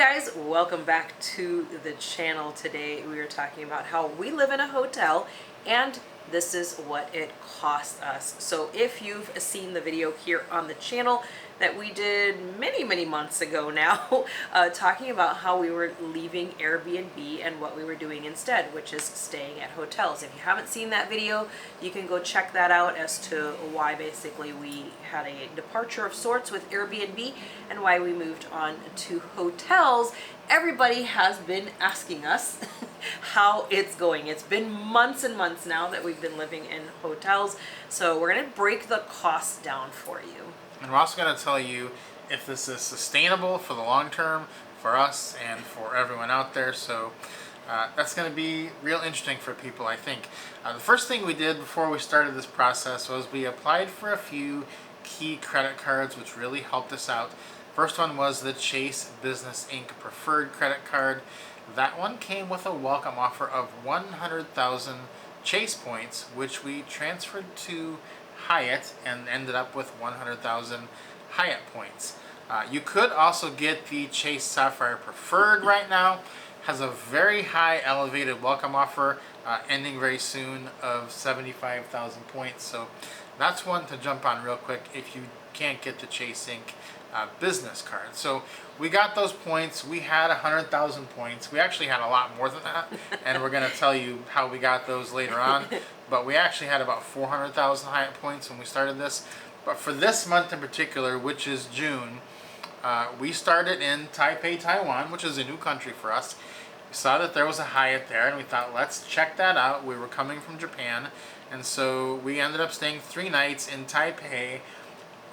Guys, welcome back to the channel. Today we are talking about how we live in a hotel and this is what it costs us. So if you've seen the video here on the channel that we did many months ago now, talking about how we were leaving Airbnb and what we were doing instead, which is staying at hotels. If you haven't seen that video, you can go check that out as to why basically we had a departure of sorts with Airbnb and why we moved on to hotels. Everybody has been asking us how it's going. It's been months and months now that we've been living in hotels, so we're going to break the costs down for you. And we're also going to tell you if this is sustainable for the long term for us and for everyone out there. So that's going to be real interesting for people, I think. The first thing we did before we started this process was we applied for a few key credit cards, which really helped us out. First one was the Chase Business Inc. Preferred Credit Card. That one came with a welcome offer of 100,000 Chase points, which we transferred to Hyatt and ended up with 100,000 Hyatt points. You could also get the Chase Sapphire Preferred right now. Has a very high elevated welcome offer ending very soon of 75,000 points. So that's one to jump on real quick if you can't get the Chase Inc. Business card. So we got those points. We had 100,000 points. We actually had a lot more than that, and we're going to tell you how we got those later on. But we actually had about 400,000 Hyatt points when we started this. But for this month in particular, which is June, we started in Taipei, Taiwan, which is a new country for us. We saw that there was a Hyatt there, and we thought, let's check that out. We were coming from Japan, and so we ended up staying 3 nights in Taipei.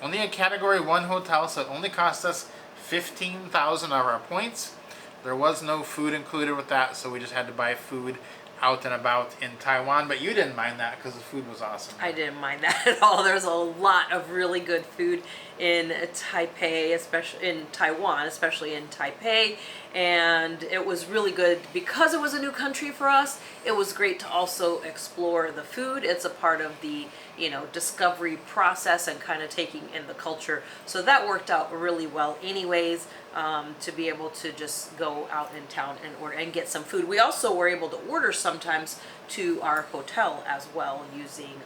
Only a Category 1 hotel, so it only cost us 15,000 of our points. There was no food included with that, so we just had to buy food out and about in Taiwan. But you didn't mind that because the food was awesome. I didn't mind that at all. There's a lot of really good food in Taipei, especially in Taiwan, especially in Taipei, and it was really good because it was a new country for us. It was great to also explore the food. It's a part of the discovery process and kind of taking in the culture. So that worked out really well anyways, to be able to just go out in town and order and get some food. We also were able to order sometimes to our hotel as well using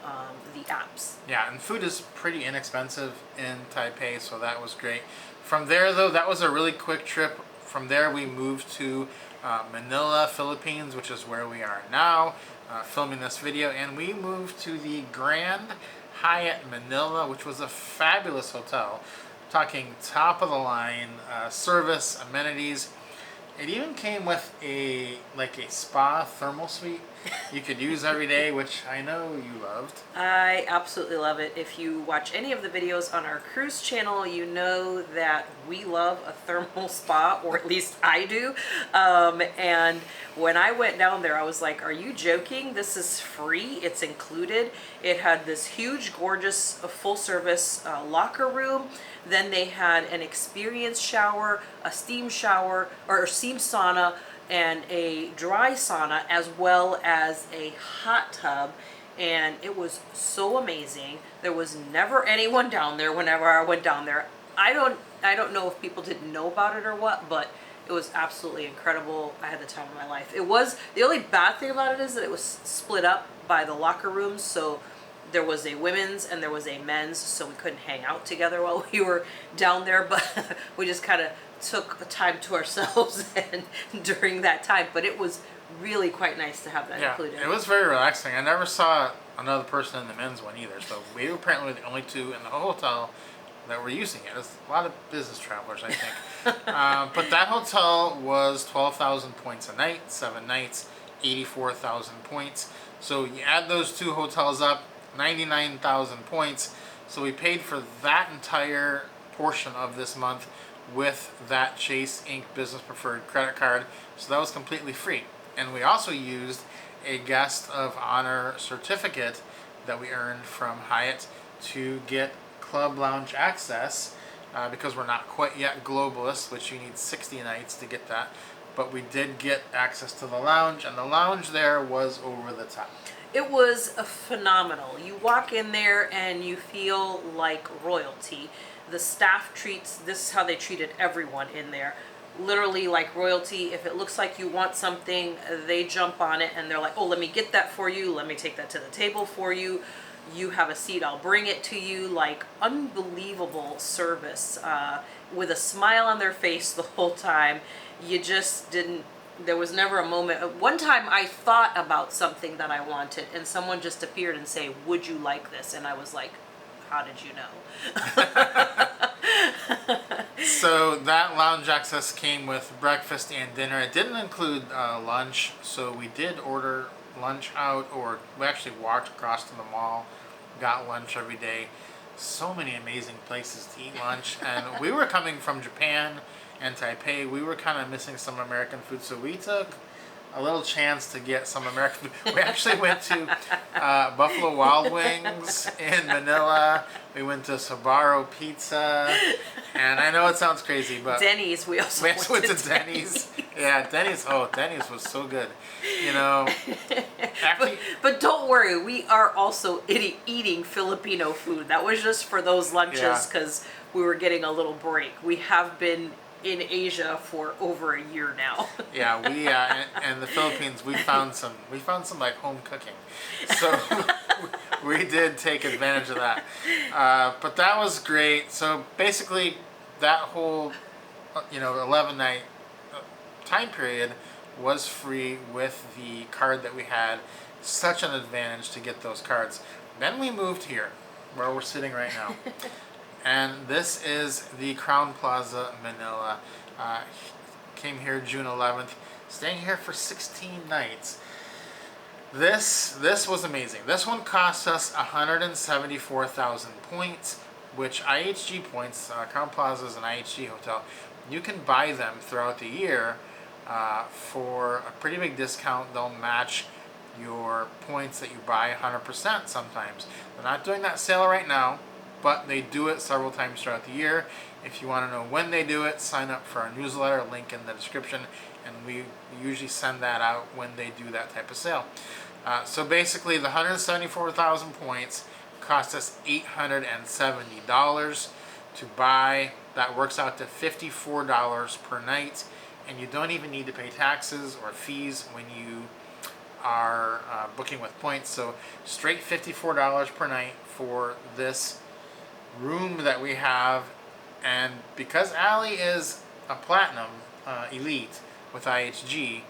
the apps. Yeah, and food is pretty inexpensive in Taipei, so that was great. From there though, that was a really quick trip. From there we moved to Manila, Philippines, which is where we are now. Filming this video, and we moved to the Grand Hyatt Manila, which was a fabulous hotel. Talking top of the line service, amenities. It even came with a spa thermal suite you could use every day, which I know you loved. I absolutely love it. If you watch any of the videos on our cruise channel, you know that we love a thermal spa, or at least I do. And when I went down there, I was like, are you joking? This is free. It's included. It had this huge, gorgeous, full-service locker room. Then they had an experience shower, a steam shower, or steam sauna, and a dry sauna, as well as a hot tub. And it was so amazing. There was never anyone down there whenever I went down there. I don't know if people didn't know about it or what, but it was absolutely incredible. I had the time of my life. It was, the only bad thing about it is that it was split up by the locker rooms, so there was a women's and there was a men's, so we couldn't hang out together while we were down there, but we just kind of took time to ourselves and during that time. But it was really quite nice to have that included. It was very relaxing. I never saw another person in the men's one either, so we were apparently the only 2 in the whole hotel that were using it. There's a lot of business travelers, I think. But that hotel was 12,000 points a night, 7 nights, 84,000 points. So you add those 2 hotels up, 99,000 points. So we paid for that entire portion of this month with that Chase Inc. Business Preferred Credit Card. So that was completely free. And we also used a Guest of Honor certificate that we earned from Hyatt to get club lounge access, because we're not quite yet globalists, which you need 60 nights to get that. But we did get access to the lounge, and the lounge there was over the top. It was phenomenal. You walk in there and you feel like royalty. The staff treats, this is how they treated everyone in there. literally like royalty. If it looks like you want something, they jump on it and they're like, oh, let me get that for you. Let me take that to the table for you. You have a seat, I'll bring it to you. Like, unbelievable service, with a smile on their face the whole time. You just didn't, there was never a moment. One time I thought about something that I wanted and someone just appeared and say, would you like this? And I was like, how did you know? So that lounge access came with breakfast and dinner. It didn't include lunch, so we did order lunch out, or we actually walked across to the mall, got lunch every day. So many amazing places to eat lunch, and we were coming from Japan and Taipei. We were kind of missing some American food, so we took a little chance to get some American food. We actually went to Buffalo Wild Wings in Manila. We went to Sbarro Pizza, and I know it sounds crazy, but Denny's, we also went to Denny's. Yeah, Denny's. Oh, Denny's was so good. You know, actually, but don't worry, we are also eating Filipino food. That was just for those lunches because we were getting a little break. We have been in Asia for over a year now. Yeah, we in the Philippines we found some like home cooking, so we did take advantage of that. But that was great. So basically, that whole 11-night time period was free with the card that we had. Such an advantage to get those cards. Then we moved here, where we're sitting right now. And this is the Crown Plaza Manila. Came here June 11th, staying here for 16 nights. This was amazing. This one cost us 174,000 points, which IHG points, Crown Plaza is an IHG hotel. You can buy them throughout the year for a pretty big discount. They'll match your points that you buy 100% sometimes. They're not doing that sale right now, but they do it several times throughout the year. If you want to know when they do it, sign up for our newsletter, link in the description, and we usually send that out when they do that type of sale. So basically, the 174,000 points cost us $870 to buy. That works out to $54 per night, and you don't even need to pay taxes or fees when you are booking with points. So straight $54 per night for this room that we have. And because Allie is a platinum elite with IHG,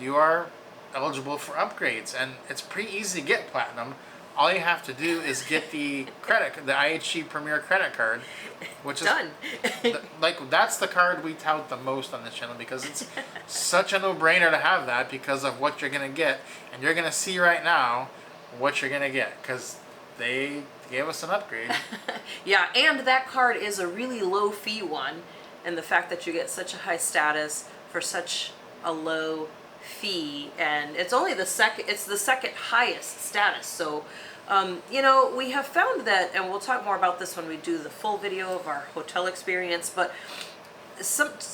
you are eligible for upgrades, and it's pretty easy to get platinum. All you have to do is get the IHG Premier credit card, which is done. That's the card we tout the most on this channel because it's such a no-brainer to have that because of what you're gonna get, and you're gonna see right now what you're gonna get because they gave us an upgrade. Yeah, and that card is a really low fee one, and the fact that you get such a high status for such a low fee, and it's only the second highest status. So we have found that, and we'll talk more about this when we do the full video of our hotel experience, but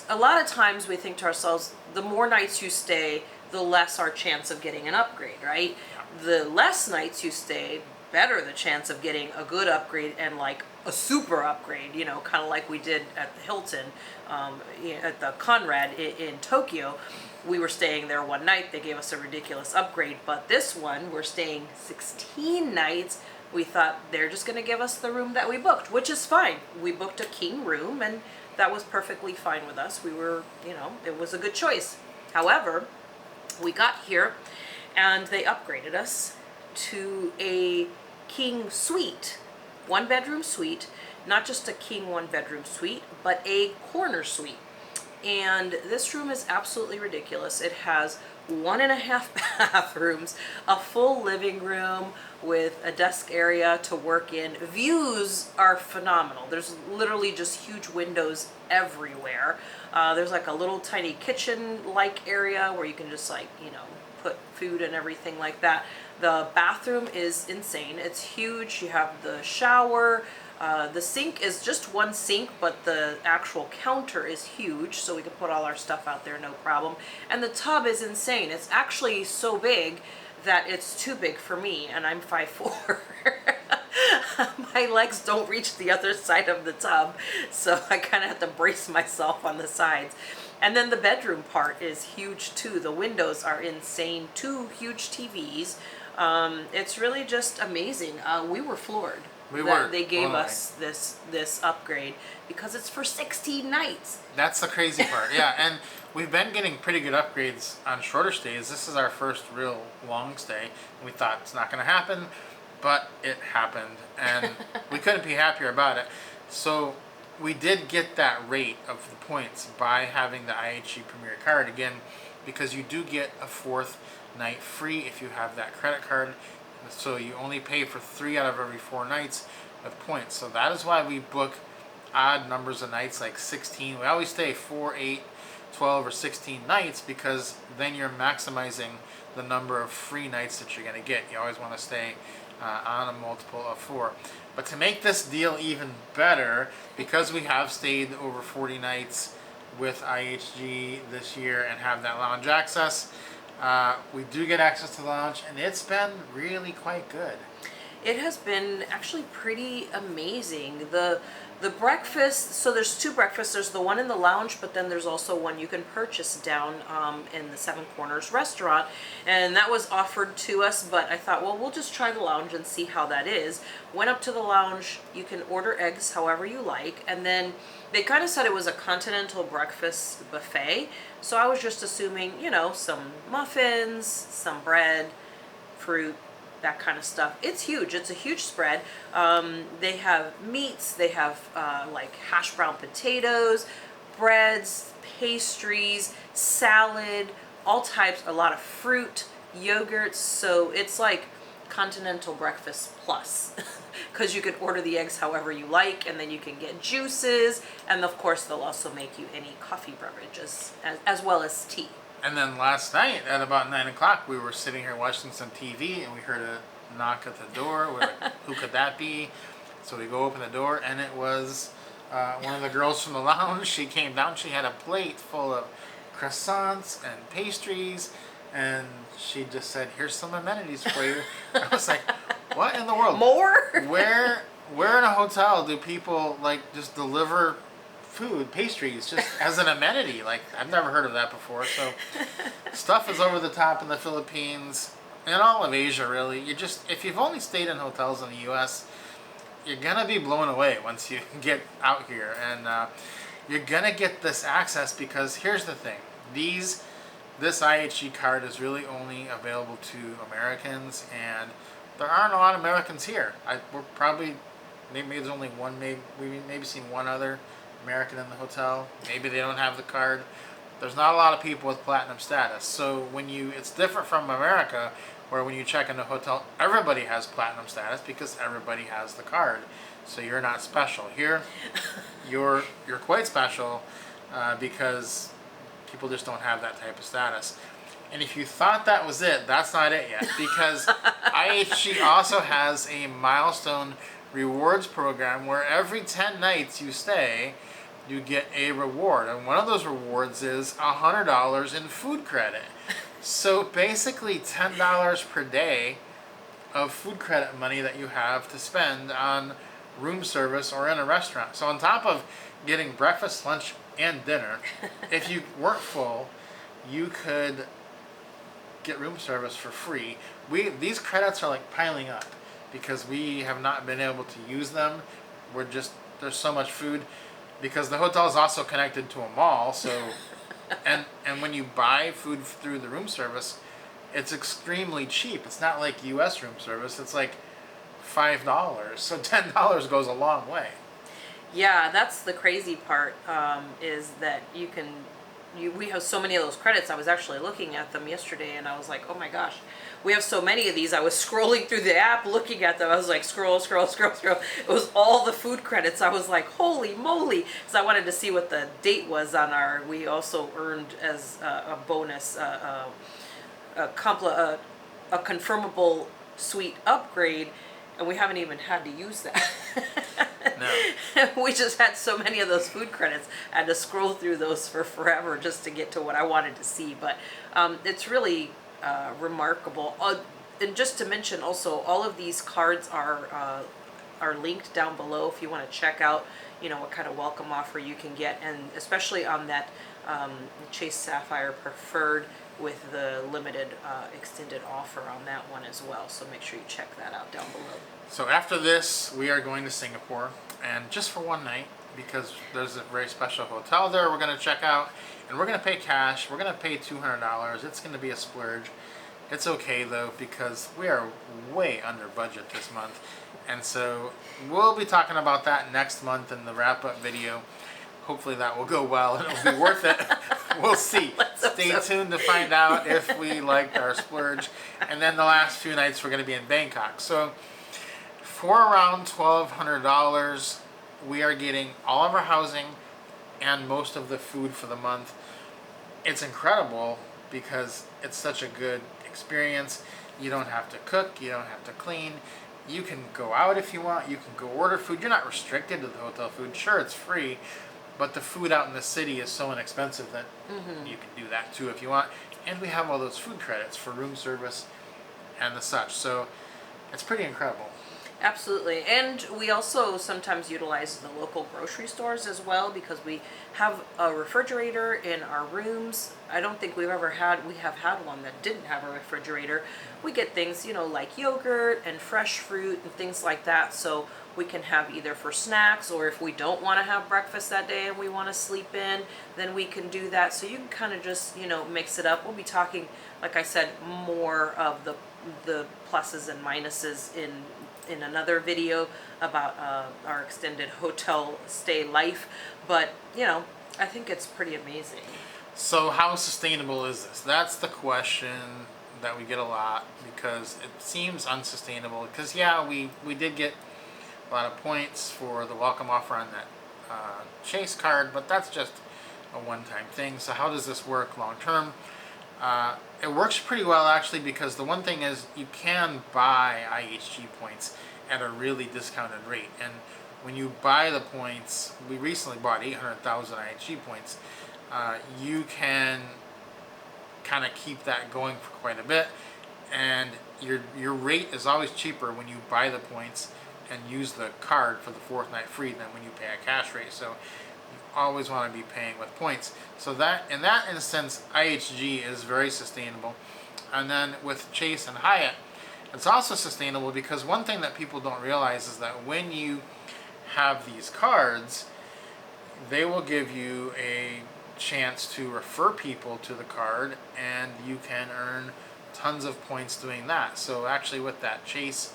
a lot of times we think to ourselves, the more nights you stay, the less our chance of getting an upgrade, right? The less nights you stay, better the chance of getting a good upgrade and like a super upgrade, kind of like we did at the Hilton, at the Conrad in Tokyo. We were staying there one night, they gave us a ridiculous upgrade, but this one, we're staying 16 nights. We thought they're just gonna give us the room that we booked, which is fine. We booked a king room and that was perfectly fine with us. We were, it was a good choice. However, we got here and they upgraded us to a king suite, 1-bedroom suite, not just a king 1-bedroom suite, but a corner suite. And this room is absolutely ridiculous. It has 1.5 bathrooms, a full living room with a desk area to work in. Views are phenomenal. There's literally just huge windows everywhere. There's like a little tiny kitchen-like area where you can just put food and everything like that. The bathroom is insane. It's huge. You have the shower. The sink is just one sink, but the actual counter is huge, so we can put all our stuff out there, no problem. And the tub is insane. It's actually so big that it's too big for me, and I'm 5'4". My legs don't reach the other side of the tub, so I kind of have to brace myself on the sides. And then the bedroom part is huge too. The windows are insane. 2 huge TVs. It's really just amazing. We were floored that they gave totally. us this upgrade because it's for 16 nights. That's the crazy part. Yeah, and we've been getting pretty good upgrades on shorter stays. This is our first real long stay. We thought it's not going to happen, but it happened, and we couldn't be happier about it. So we did get that rate of the points by having the IHG Premier card again, because you do get a 4th night free if you have that credit card. So you only pay for 3 out of every 4 nights with points. So that is why we book odd numbers of nights, like 16. We always stay 4, 8, 12, or 16 nights, because then you're maximizing the number of free nights that you're going to get. You always want to stay on a multiple of 4. But to make this deal even better, because we have stayed over 40 nights with IHG this year and have that lounge access, we do get access to the lounge, and it's been really quite good. It has been actually pretty amazing. The breakfast, so there's 2 breakfasts. There's the one in the lounge, but then there's also one you can purchase down in the Seven Corners restaurant. And that was offered to us, but I thought, well, we'll just try the lounge and see how that is. Went up to the lounge. You can order eggs however you like. And then they kind of said it was a continental breakfast buffet. So I was just assuming, you know, some muffins, some bread, fruit, that kind of stuff. It's huge. It's a huge spread. They have meats. They have like hash brown potatoes, breads, pastries, salad, all types, a lot of fruit, yogurts. So it's like continental breakfast plus, because you can order the eggs however you like, and then you can get juices, and of course they'll also make you any coffee beverages as well as tea. And then last night at about 9 o'clock, we were sitting here watching some TV, and we heard a knock at the door. We're like, who could that be? So we go open the door, and it was one of the girls from the lounge. She came down. She had a plate full of croissants and pastries, and she just said, "Here's some amenities for you." I was like, what in the world? More? Where in a hotel do people like just deliver food, pastries, just as an amenity? Like, I've never heard of that before. So stuff is over the top in the Philippines and all of Asia, really. If you've only stayed in hotels in the U.S., you're gonna be blown away once you get out here, and you're gonna get this access, because here's the thing: this IHG card is really only available to Americans, and there aren't a lot of Americans here. We're probably, maybe there's only one, we maybe seen one other American in the hotel. Maybe they don't have the card. There's not a lot of people with platinum status. So it's different from America, where when you check in a hotel, everybody has platinum status because everybody has the card. So you're not special. Here, you're quite special because people just don't have that type of status. And if you thought that was it, that's not it yet, because IHG also has a milestone rewards program where every 10 nights you stay, you get a reward, and one of those rewards is $100 in food credit. So basically $10 per day of food credit money that you have to spend on room service or in a restaurant. So on top of getting breakfast, lunch, and dinner, if you weren't full, you could get room service for free. These credits are like piling up because we have not been able to use them. There's so much food, because the hotel is also connected to a mall. So, and when you buy food through the room service, it's extremely cheap. It's not like U.S. room service. It's like $5. So $10 goes a long way. Yeah, that's the crazy part, is that we have so many of those credits. I was actually looking at them yesterday, and I was like, oh my gosh, we have so many of these. I was scrolling through the app looking at them. I was like, scroll. It was all the food credits. I was like, holy moly. So I wanted to see what the date was on we also earned as a bonus, a confirmable suite upgrade, and we haven't even had to use that. No. We just had so many of those food credits. I had to scroll through those for forever just to get to what I wanted to see. But it's really remarkable. And just to mention also, all of these cards are linked down below if you want to check out, what kind of welcome offer you can get, and especially on that Chase Sapphire Preferred with the limited extended offer on that one as well. So make sure you check that out down below. So after this, we are going to Singapore, and just for one night, because there's a very special hotel there we're going to check out, and we're going to pay cash. We're going to pay $200. It's going to be a splurge. It's okay though, because we are way under budget this month, and so we'll be talking about that next month in the wrap-up video. Hopefully that will go well and it'll be worth it. We'll see. Stay tuned to find out if we liked our splurge. And then the last few nights we're going to be in Bangkok. So for around $1,200, we are getting all of our housing and most of the food for the month. It's incredible because it's such a good experience. You don't have to cook, you don't have to clean. You can go out if you want, you can go order food. You're not restricted to the hotel food. Sure, it's free, but the food out in the city is so inexpensive that you can do that too if you want. And we have all those food credits for room service and the such. So it's pretty incredible. Absolutely. And we also sometimes utilize the local grocery stores as well, because we have a refrigerator in our rooms. I don't think we have had one that didn't have a refrigerator. We get things, like yogurt and fresh fruit and things like that. So we can have either for snacks, or if we don't want to have breakfast that day and we want to sleep in, then we can do that. So you can kind of just, mix it up. We'll be talking, like I said, more of the pluses and minuses in another video about our extended hotel stay life. But, I think it's pretty amazing. So how sustainable is this? That's the question that we get a lot, because it seems unsustainable. Because, yeah, we did get a lot of points for the welcome offer on that Chase card, but that's just a one-time thing. So how does this work long term? It works pretty well, actually, because the one thing is you can buy IHG points at a really discounted rate. And when you buy the points, we recently bought 800,000 IHG points, you can kind of keep that going for quite a bit. And your rate is always cheaper when you buy the points and use the card for the fourth night free than when you pay a cash rate. So you always want to be paying with points. So that, in that instance, IHG is very sustainable. And then with Chase and Hyatt, it's also sustainable because one thing that people don't realize is that when you have these cards, they will give you a chance to refer people to the card, and you can earn tons of points doing that. So actually with that Chase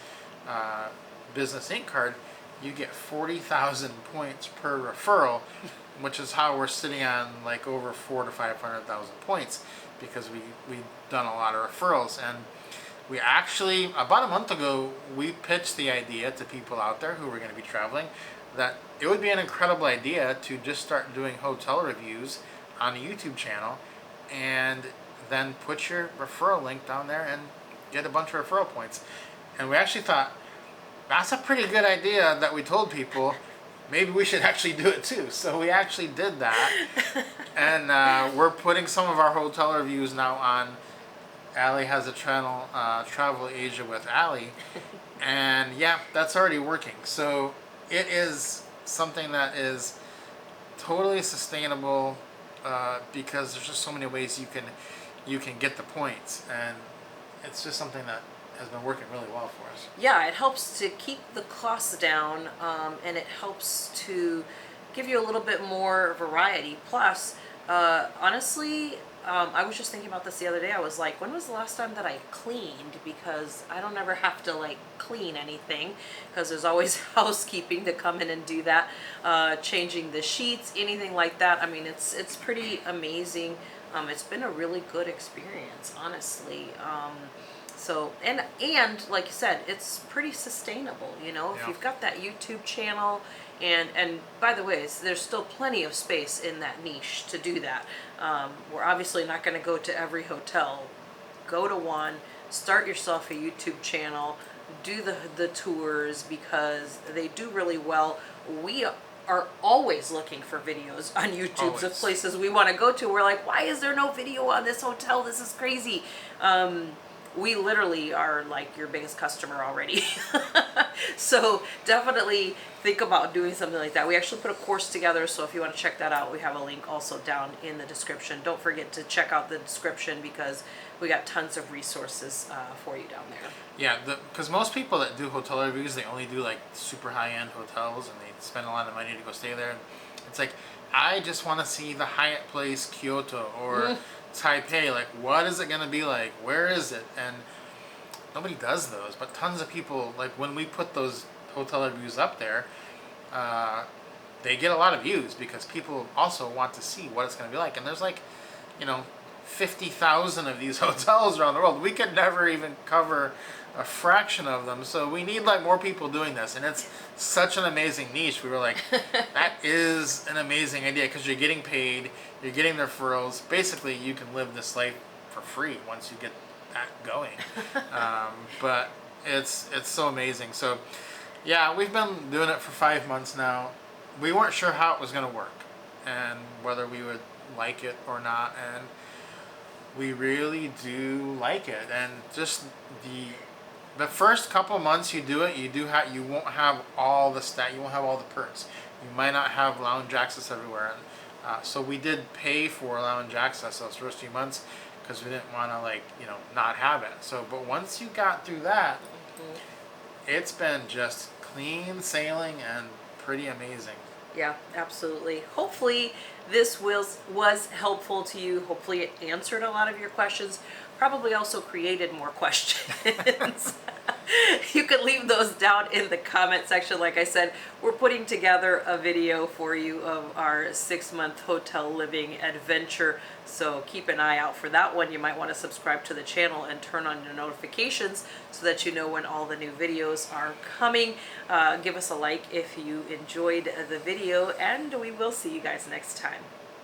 Business Inc. card, you get 40,000 points per referral, which is how we're sitting on like over 400,000 to 500,000 points, because we've done a lot of referrals. And we actually, about a month ago, we pitched the idea to people out there who were going to be traveling that it would be an incredible idea to just start doing hotel reviews on a YouTube channel, and then put your referral link down there and get a bunch of referral points. And we actually thought, that's a pretty good idea that we told people. Maybe we should actually do it too. So we actually did that. And we're putting some of our hotel reviews now on. Allie has a channel, Travel Asia with Allie. And yeah, that's already working. So it is something that is totally sustainable, because there's just so many ways you can get the points. And it's just something that has been working really well for us. Yeah, it helps to keep the costs down, and it helps to give you a little bit more variety. Plus, honestly, I was just thinking about this the other day. I was like, when was the last time that I cleaned? Because I don't ever have to like clean anything, because there's always housekeeping to come in and do that, changing the sheets, anything like that. I mean, it's pretty amazing. It's been a really good experience, honestly. So, and like you said, it's pretty sustainable, If Yeah. you've got that YouTube channel, and by the way, there's still plenty of space in that niche to do that. We're obviously not going to go to every hotel. Go to one, start yourself a YouTube channel, do the tours, because they do really well. We are always looking for videos on YouTube of Always. places we want to go to. We're like, why is there no video on this hotel? This is crazy. we literally are like your biggest customer already. So definitely think about doing something like that. We actually put a course together, so if you want to check that out, we have a link also down in the description. Don't forget to check out the description because we got tons of resources for you down there. Yeah, because most people that do hotel reviews, they only do like super high-end hotels, and they spend a lot of money to go stay there. It's like, I just want to see the Hyatt Place Kyoto or Taipei. Like, what is it going to be like? Where is it? And nobody does those, but tons of people, like when we put those hotel reviews up there, they get a lot of views because people also want to see what it's going to be like. And there's like, 50,000 of these hotels around the world. We could never even cover a fraction of them. So we need like more people doing this. And it's such an amazing niche. We were like, that is an amazing idea because you're getting paid, you're getting the referrals. Basically, you can live this life for free once you get that going. But it's so amazing. So yeah, we've been doing it for 5 months now. We weren't sure how it was going to work and whether we would like it or not, and we really do like it. And just the first couple months you do it, you won't have all the you won't have all the perks. You might not have lounge access everywhere, and so we did pay for lounge access those first few months because we didn't want to not have it. So but once you got through that, it's been just clean sailing and pretty amazing. Yeah, absolutely. Hopefully this was helpful to you. Hopefully it answered a lot of your questions. Probably also created more questions. You can leave those down in the comment section. Like I said, we're putting together a video for you of our 6-month hotel living adventure. So keep an eye out for that one. You might want to subscribe to the channel and turn on your notifications so that you know when all the new videos are coming. Give us a like if you enjoyed the video, and we will see you guys next time.